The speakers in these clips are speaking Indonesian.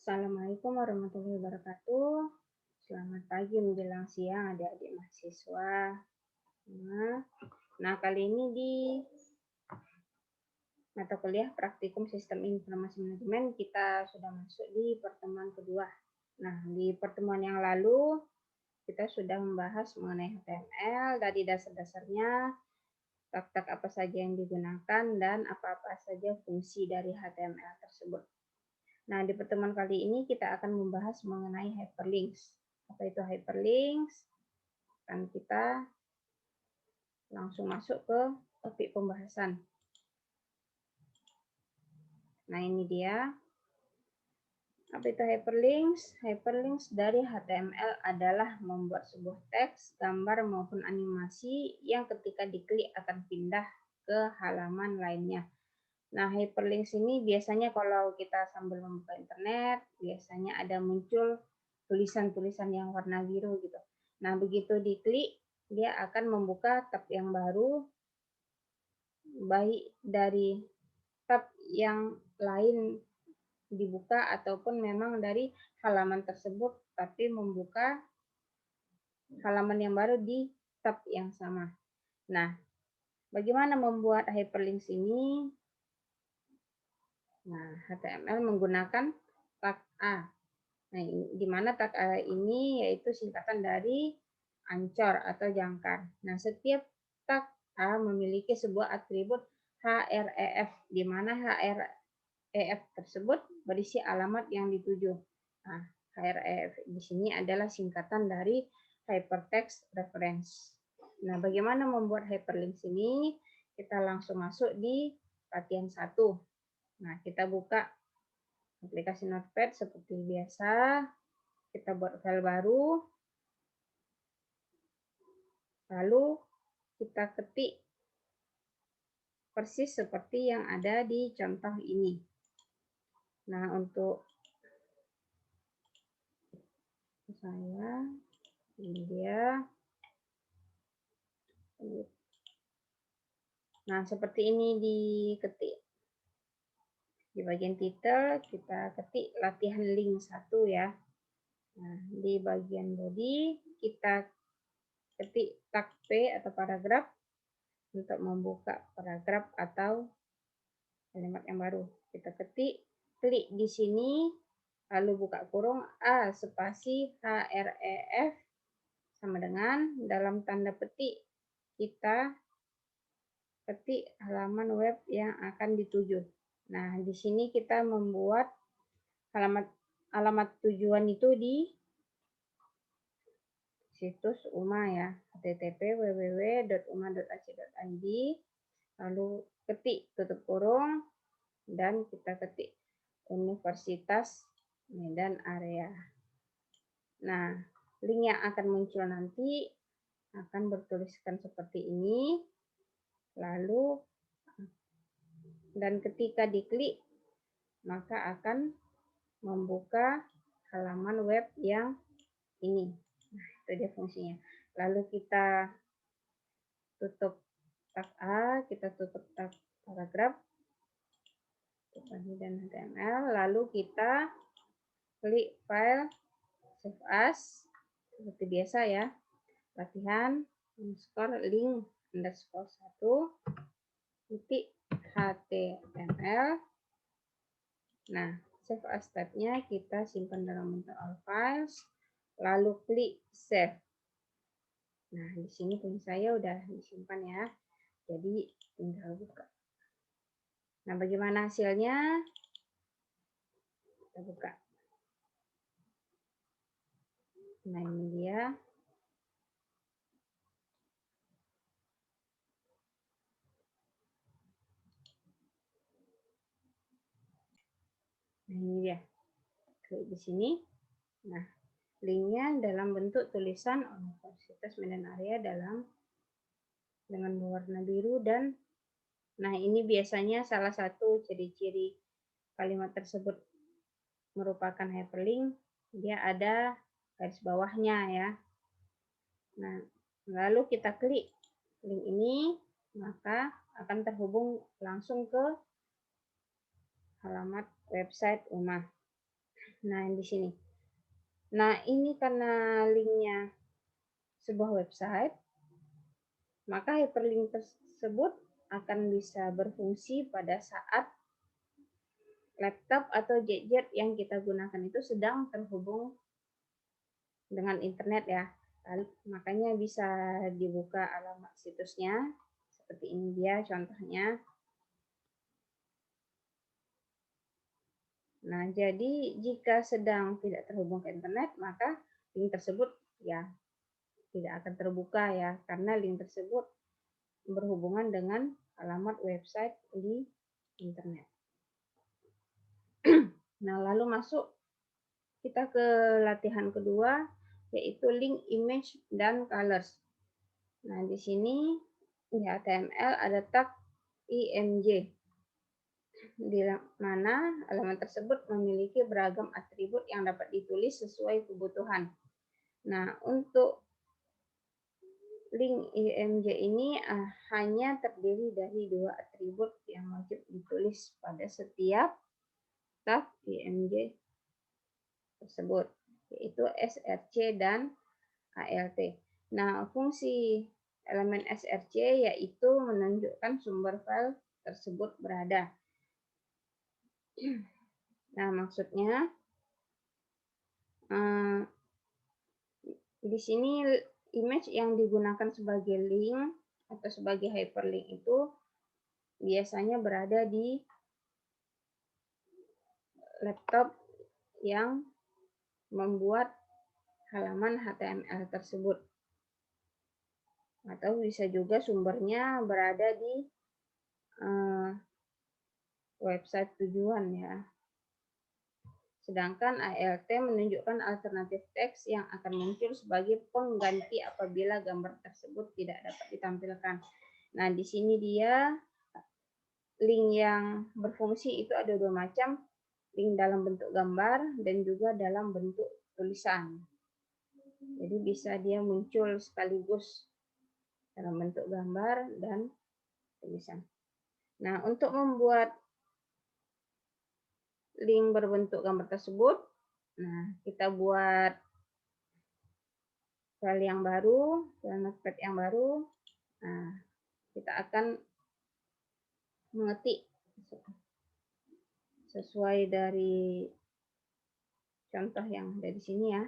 Assalamualaikum warahmatullahi wabarakatuh. Selamat pagi menjelang siang adik-adik mahasiswa. Nah, kali ini di mata kuliah Praktikum Sistem Informasi Manajemen kita sudah masuk di pertemuan kedua. Nah, di pertemuan yang lalu kita sudah membahas mengenai HTML dari dasar-dasarnya, tag-tag apa saja yang digunakan, dan apa-apa saja fungsi dari HTML tersebut. Nah, di pertemuan kali ini kita akan membahas mengenai hyperlinks. Apa itu hyperlinks? Dan kita langsung masuk ke topik pembahasan. Nah, ini dia. Apa itu hyperlinks? Hyperlinks dari HTML adalah membuat sebuah teks, gambar, maupun animasi yang ketika diklik akan pindah ke halaman lainnya. Nah, hyperlinks ini biasanya kalau kita sambil membuka internet, biasanya ada muncul tulisan-tulisan yang warna biru gitu. Nah, begitu diklik, dia akan membuka tab yang baru, baik dari tab yang lain dibuka ataupun memang dari halaman tersebut, tapi membuka halaman yang baru di tab yang sama. Nah, bagaimana membuat hyperlinks ini? Nah, HTML menggunakan tag A. Nah, di mana tag A ini yaitu singkatan dari ancor atau jangkar. Nah, setiap tag A memiliki sebuah atribut href, di mana href tersebut berisi alamat yang dituju. Nah, href di sini adalah singkatan dari Hypertext Reference. Nah, bagaimana membuat hyperlinks ini? Kita langsung masuk di latihan 1. Nah, kita buka aplikasi Notepad seperti biasa. Kita buat file baru. Lalu kita ketik persis seperti yang ada di contoh ini. Nah, untuk saya, ini dia. Nah, seperti ini diketik. Di bagian titel kita ketik latihan link 1 ya. Nah, di bagian body kita ketik tag P atau paragraf untuk membuka paragraf atau kalimat yang baru. Kita ketik, klik di sini, lalu buka kurung A spasi href sama dengan dalam tanda petik kita ketik halaman web yang akan dituju. Nah, di sini kita membuat alamat tujuan itu di situs UMA ya, http://www.uma.ac.id, lalu ketik tutup kurung dan kita ketik Universitas Medan Area. Nah, link yang akan muncul nanti akan bertuliskan seperti ini, lalu dan ketika diklik maka akan membuka halaman web yang ini. Nah, itu dia fungsinya. Lalu kita tutup tag A, kita tutup tag paragraf, dan HTML, lalu kita klik file, save as, seperti biasa ya, latihan link _1 titik HTML. Nah, save as tab-nya kita simpan dalam bentuk all files, lalu klik save. Nah, di sini punya saya udah disimpan ya, jadi tinggal buka. Nah, bagaimana hasilnya? Kita buka. Nah, ini dia. Nah, ini dia. Klik di sini. Nah, linknya dalam bentuk tulisan Universitas Medan Area dengan warna biru dan nah ini biasanya salah satu ciri-ciri kalimat tersebut merupakan hyperlink, dia ada garis bawahnya ya. Nah, lalu kita klik link ini, maka akan terhubung langsung ke halamat website UMA. Nah, di sini. Nah, ini karena linknya sebuah website, maka hyperlink tersebut akan bisa berfungsi pada saat laptop atau gadget yang kita gunakan itu sedang terhubung dengan internet ya. Makanya bisa dibuka alamat situsnya. Seperti ini dia contohnya. Nah, jadi jika sedang tidak terhubung ke internet, maka link tersebut ya tidak akan terbuka ya, karena link tersebut berhubungan dengan alamat website di internet. Nah, lalu masuk kita ke latihan kedua, yaitu link image dan colors. Nah, di sini di HTML ada tag img, di mana elemen tersebut memiliki beragam atribut yang dapat ditulis sesuai kebutuhan. Nah, untuk link img ini hanya terdiri dari 2 atribut yang wajib ditulis pada setiap tag img tersebut, yaitu src dan alt. Nah, fungsi elemen src yaitu menunjukkan sumber file tersebut berada. Nah, maksudnya di sini image yang digunakan sebagai link atau sebagai hyperlink itu biasanya berada di laptop yang membuat halaman HTML tersebut. Atau bisa juga sumbernya berada di website tujuan ya. Sedangkan ALT menunjukkan alternatif teks yang akan muncul sebagai pengganti apabila gambar tersebut tidak dapat ditampilkan. Nah, di sini dia link yang berfungsi itu ada 2 macam, link dalam bentuk gambar dan juga dalam bentuk tulisan. Jadi bisa dia muncul sekaligus dalam bentuk gambar dan tulisan. Nah, untuk membuat link berbentuk gambar tersebut, nah kita buat file yang baru, file notepad yang baru. Nah, kita akan mengetik sesuai dari contoh yang ada di sini ya.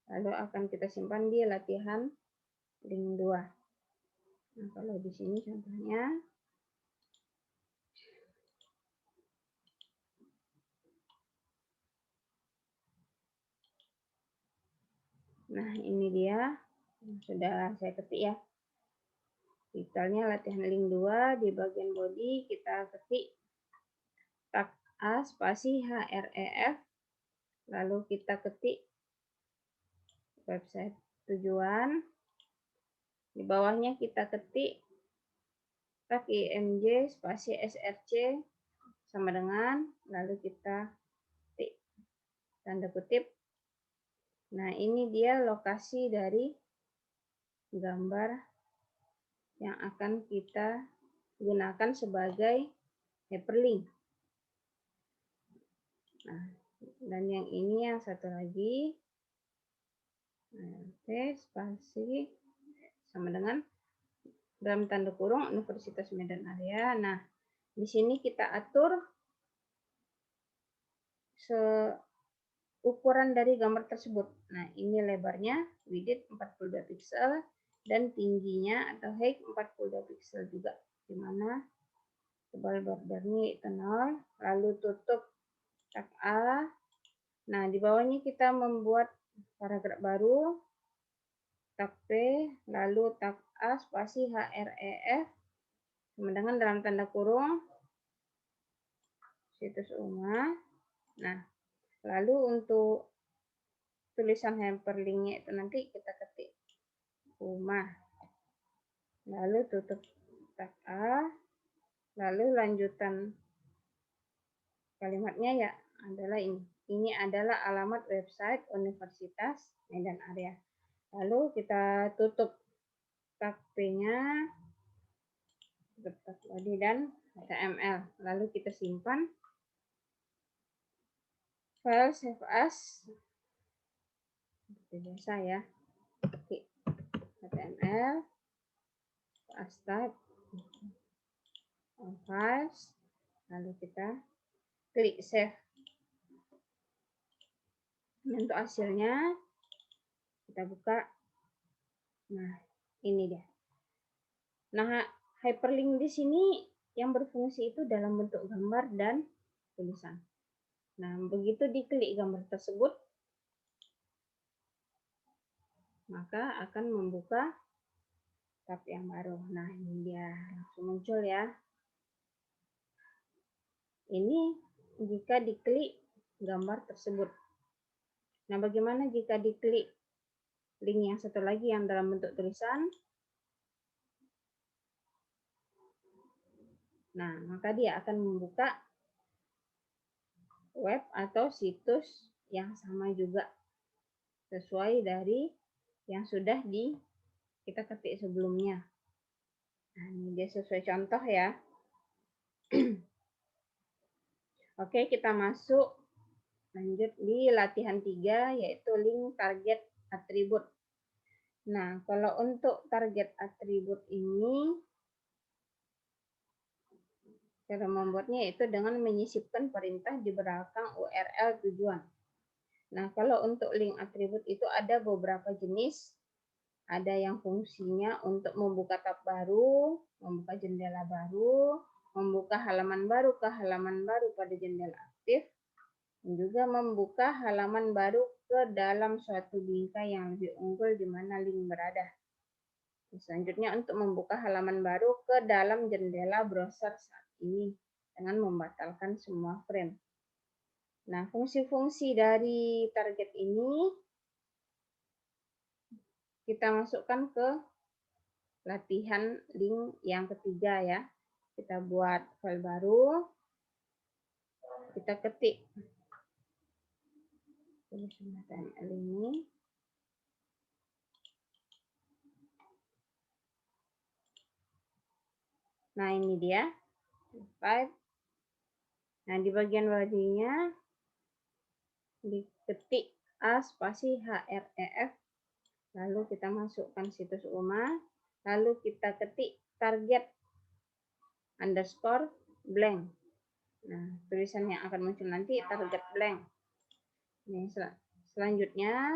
Lalu akan kita simpan di latihan link 2. Nah, kalau di sini contohnya, nah ini dia sudah saya ketik ya. Misalnya latihan link 2 di bagian body kita ketik tag A spasi href, lalu kita ketik website tujuan. Di bawahnya kita ketik tag img spasi src sama dengan, lalu kita ketik tanda kutip. Nah, ini dia lokasi dari gambar yang akan kita gunakan sebagai hyperlink. Nah, dan yang ini yang satu lagi, spasi sama dengan dalam tanda kurung Universitas Medan Area. Nah, di sini kita atur ukuran dari gambar tersebut. Nah, ini lebarnya width 42 pixel dan tingginya atau height 42 pixel juga, di mana tebal bordernya itu 0, lalu tutup tag A. Nah, di bawahnya kita membuat paragraf baru, tag P, lalu tag A spasi href, sama dengan dalam tanda kurung situs UMA. Nah, lalu untuk tulisan hyperlinknya itu nanti kita ketik UMA, lalu tutup tag A, lalu lanjutan kalimatnya ya adalah ini. Ini adalah alamat website Universitas Medan Area. Lalu kita tutup tag P-nya, tutup tag body dan HTML. Lalu kita simpan. file save as seperti biasa ya, klik HTML, as type, files, lalu kita klik save. Untuk hasilnya kita buka. Nah, ini dia. Nah, hyperlink di sini yang berfungsi itu dalam bentuk gambar dan tulisan. Nah, begitu diklik gambar tersebut, maka akan membuka tab yang baru. Nah, ini dia langsung muncul ya. Ini jika diklik gambar tersebut. Nah, bagaimana jika diklik link yang satu lagi yang dalam bentuk tulisan? Nah, maka dia akan membuka web atau situs yang sama juga sesuai dari yang sudah kita ketik sebelumnya. Nah, ini dia sesuai contoh ya. Oke, kita masuk lanjut di latihan 3 yaitu link target atribut. Nah, kalau untuk target atribut ini cara membuatnya itu dengan menyisipkan perintah di belakang URL tujuan. Nah, kalau untuk link atribut itu ada beberapa jenis. Ada yang fungsinya untuk membuka tab baru, membuka jendela baru, membuka halaman baru ke halaman baru pada jendela aktif, dan juga membuka halaman baru ke dalam suatu bingkai yang lebih unggul di mana link berada. Selanjutnya untuk membuka halaman baru ke dalam jendela browser saat ini dengan membatalkan semua frame. Nah, fungsi-fungsi dari target ini kita masukkan ke latihan link yang ketiga ya. Kita buat file baru, kita ketik HTML ini. Nah, ini dia. Nah, di bagian bodinya diketik A spasi href, lalu kita masukkan situs UMA, lalu kita ketik target underscore blank. Nah, tulisan yang akan muncul nanti target blank. Ini selanjutnya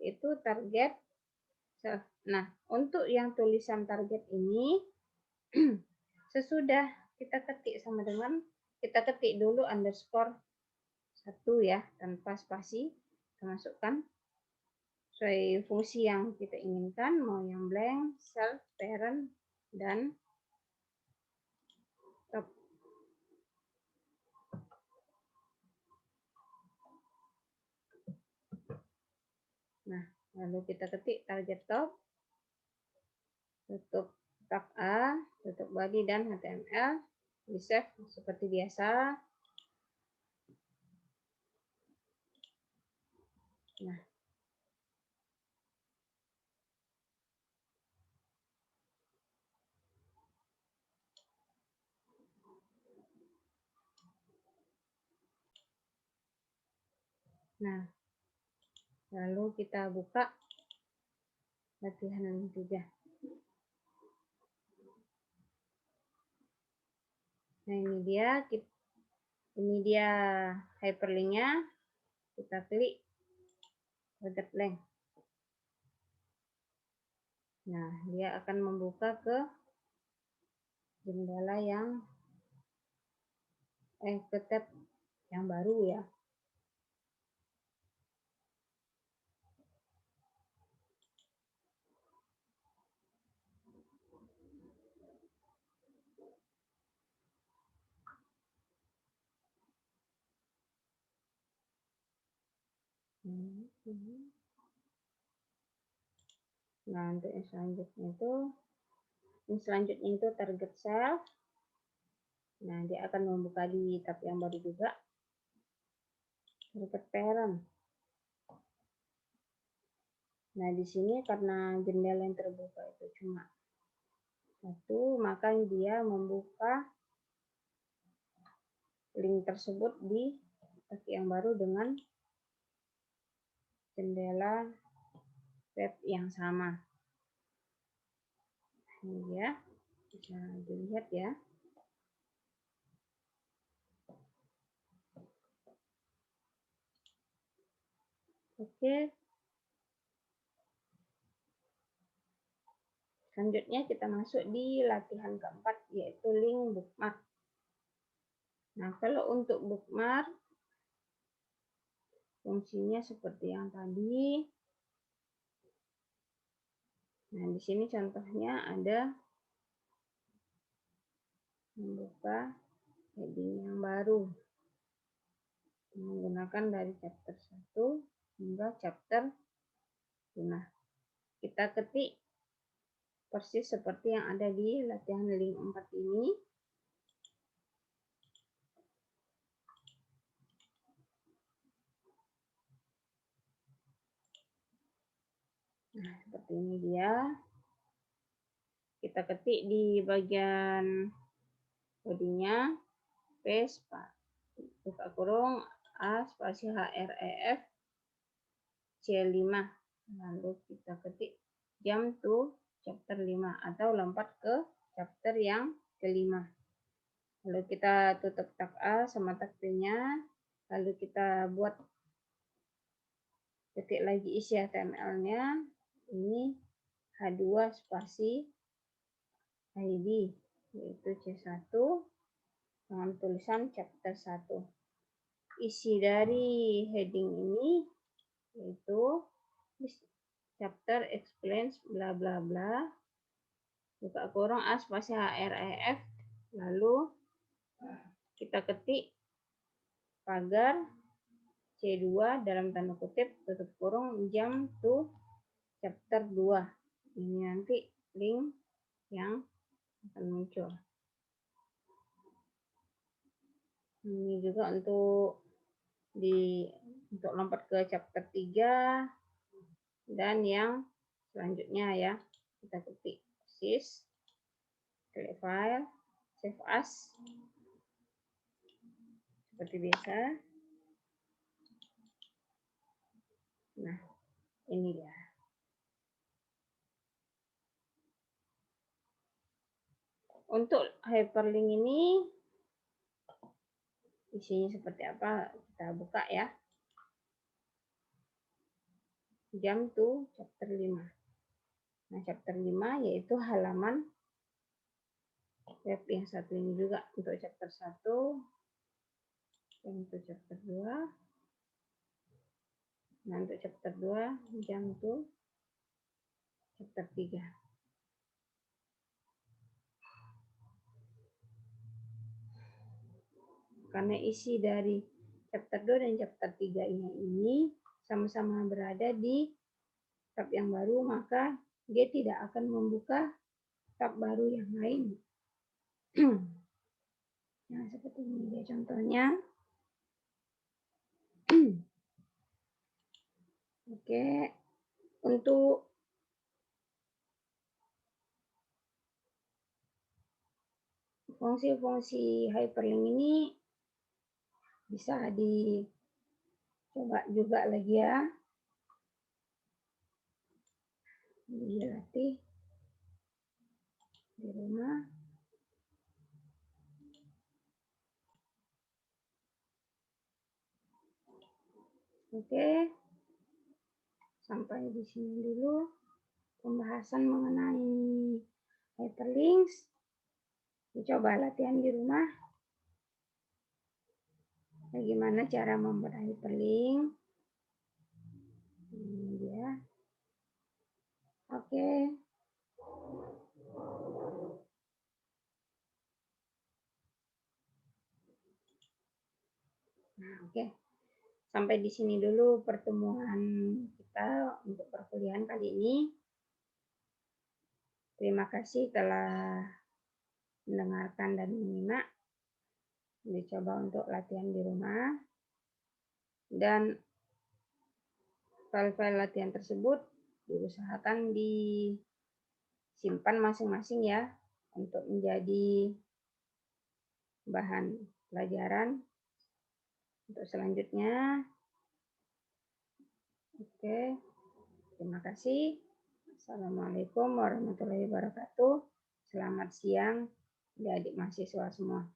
itu target. Nah, untuk yang tulisan target ini sesudah kita ketik sama dengan kita ketik dulu underscore 1 ya, tanpa spasi. Kita masukkan sesuai fungsi yang kita inginkan, mau yang blank, self, parent, dan top. Nah, lalu kita ketik target top, tutup tag A, tutup body dan HTML, di save seperti biasa. Nah, lalu kita buka latihan yang 3. Nah, ini dia hyperlinknya. Kita klik target blank. Nah, dia akan membuka ke jendela yang ke tab yang baru ya. Nah, untuk yang selanjutnya itu target self. Nah, dia akan membuka di tab yang baru juga. Target parent. Nah, di sini karena jendela yang terbuka itu cuma 1, maka dia membuka link tersebut di tab yang baru dengan jendela web yang sama. Ini ya, bisa dilihat ya. Oke. Selanjutnya kita masuk di latihan keempat, yaitu link bookmark. Nah, kalau untuk bookmark, fungsinya seperti yang tadi. Nah, di sini contohnya ada membuka heading yang baru. Menggunakan dari chapter 1 hingga chapter 5. Kita ketik persis seperti yang ada di latihan link 4 ini. Nah, seperti ini dia. Kita ketik di bagian bodinya, space, buka kurung, A spasi HREF C5. Lalu kita ketik jump to chapter 5 atau lompat ke chapter yang kelima. Lalu kita tutup tab A sama tab B-nya. Lalu kita buat ketik lagi isi HTML-nya. Ini H2 spasi ID, yaitu C1 dengan tulisan chapter 1. Isi dari heading ini yaitu chapter explains bla bla bla, buka kurung A spasi HREF, lalu kita ketik pagar C2 dalam tanda kutip tutup kurung jump to chapter 2. Ini nanti link yang akan muncul. Ini juga untuk lompat ke chapter 3 dan yang selanjutnya ya. Kita ketik sys, klik file, save as seperti biasa. Nah, ini dia. Untuk hyperlink ini isinya seperti apa? Kita buka ya. Jump to chapter 5. Nah, chapter 5 yaitu halaman web yang satu ini juga untuk chapter 1, yang untuk chapter 2. Nah, untuk chapter 2 jump to chapter 3. Karena isi dari chapter 2 dan chapter 3 ini sama-sama berada di tab yang baru, maka dia tidak akan membuka tab baru yang lain. Nah, seperti ini dia contohnya. Oke, untuk fungsi-fungsi hyperlink ini bisa dicoba juga lagi ya. Dilatih di rumah. Oke, sampai di sini dulu pembahasan mengenai hyperlinks. Dicoba latihan di rumah. Bagaimana cara membuat hyperlink? Ini dia. Oke. Nah, oke. Sampai di sini dulu pertemuan kita untuk perkuliahan kali ini. Terima kasih telah mendengarkan dan menyimak. Dicoba untuk latihan di rumah. Dan file-file latihan tersebut diusahakan disimpan masing-masing ya untuk menjadi bahan pelajaran untuk selanjutnya. Oke, terima kasih. Assalamualaikum warahmatullahi wabarakatuh. Selamat siang, adik-adik mahasiswa semua.